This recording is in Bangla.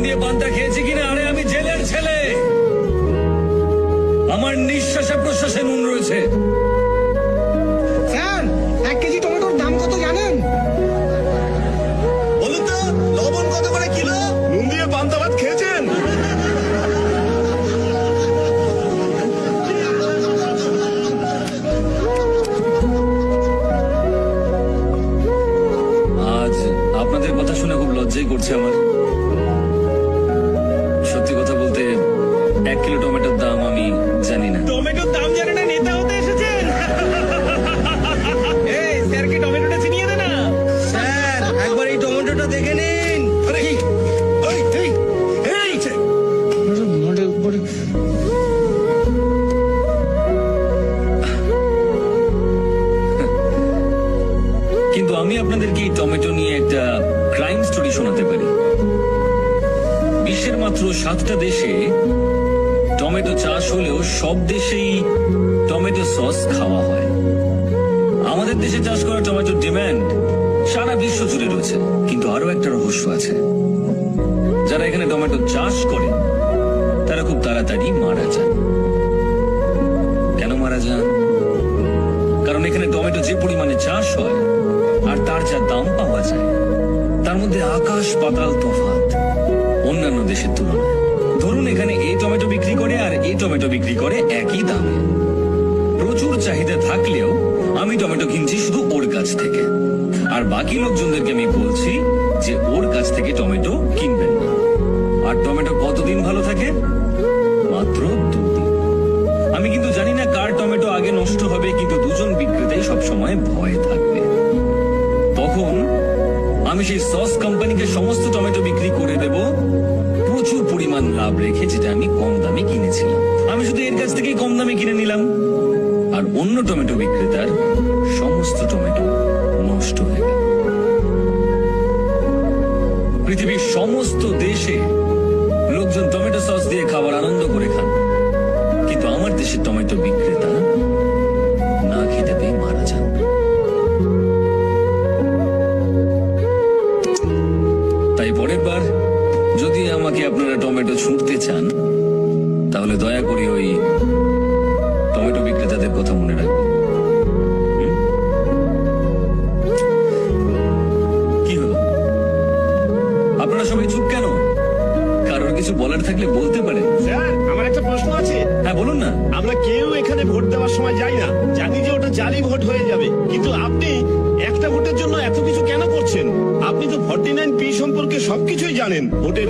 দিয়ে পান্তা খেয়েছি কিনা? আরে আমি জেলের ছেলে, আমার নিঃশ্বাসে প্রশ্বাসে নুন রয়েছে। স্যার, 1 কেজি টমেটোর দাম কত জানেন? বলুন তো, লবণ কত করে কিলো? নুন দিয়ে পান্তা ভাত খেয়েছেন? আজ আপনাদের কথা শুনে খুব লজ্জাই করছে আমার। সত্যি কথা বলতে 1 কিলো টমেটোর দাম আমি জানি না। টমেটোর দাম জানে না, নেতা হতে এসেছেন? এই স্যারকে টমেটোটা চিনিয়ে দে না। স্যার, একবার এই টমেটোটা দেখে নিন। আরে এই, এই, এই, এই, কিন্তু আমি আপনাদেরকে এই টমেটো নিয়ে একটা ক্রাইম স্টোরি শোনাতে পারি। বিশ্বের মাত্র 7টা দেশে টমেটো চাষ হলেও সব দেশেই টমেটো সস খাওয়া হয়। আমাদের দেশে চাষ করা টমেটোর ডিমান্ড সারা বিশ্ব জুড়ে রয়েছে। কিন্তু আরো একটা রহস্য আছে, যারা এখানে টমেটো চাষ করে তারা খুব তাড়াতাড়ি মারা যান। কেন মারা যান? কারণ এখানে টমেটো যে পরিমাণে চাষ হয় আর তার যা দাম পাওয়া যায়, তার মধ্যে আকাশ পাতাল তফাৎ অন্যান্য দেশের তুলনায়। ধরুন এখানে এই টমেটো বিক্রি করে আর এই টমেটো বিক্রি করে একই দামে। প্রচুর চাহিদা থাকলেও আমি টমেটো কিনছি শুধু ওর কাছ থেকে, আর বাকি লোকজনদেরকে আমি বলছি যে ওর কাছ থেকে টমেটো কিনবেন না। আর টমেটো কতদিন ভালো থাকে? মাত্র 2 দিন। আমি কিন্তু জানি না কার টমেটো আগে নষ্ট হবে, কিন্তু দুজন বিক্রেতাই সবসময় ভয়ে থাকবে। তখন আমি সেই সস কোম্পানিকে সমস্ত টমেটো বিক্রি করে দেব প্রচুর পরিমাণ লাভ রেখে, যেটা আমি কম দামে কিনেছিলাম। আমি শুধু এর কাছ থেকেই কম দামে কিনে নিলাম, আর অন্য টমেটো বিক্রেতার সমস্ত টমেটো নষ্ট হয়ে গেল। পৃথিবীর সমস্ত দেশে লোকজন টমেটো সস দিয়ে খাবার আনন্দ করে খান, কিন্তু আমার দেশের টমেটো বিক্রেতা না খেতে পেয়ে মারা যান। তাই পরের বার যদি আমাকে আপনারা টমেটো ছুঁড়তে চান, তাহলে দয়া করে ওই টমেটো বিক্রেতাদের কথা মনে রাখবেন। কি হলো, আপনারা সবাই চুপ কেন? কারোর কিছু বলার থাকলে বলতে পারেন। স্যার, আমার একটা প্রশ্ন আছে। হ্যাঁ বলুন না। আমরা কেউ এখানে ভোট দেওয়ার সময় যাই না, জানি যে ওটা জালি ভোট হয়ে যাবে, কিন্তু আপনি একটা ভোটের জন্য এত কিছু কেন করছেন? আপনি তো 49P সম্পর্কে সবকিছুই জানেন। ভোটের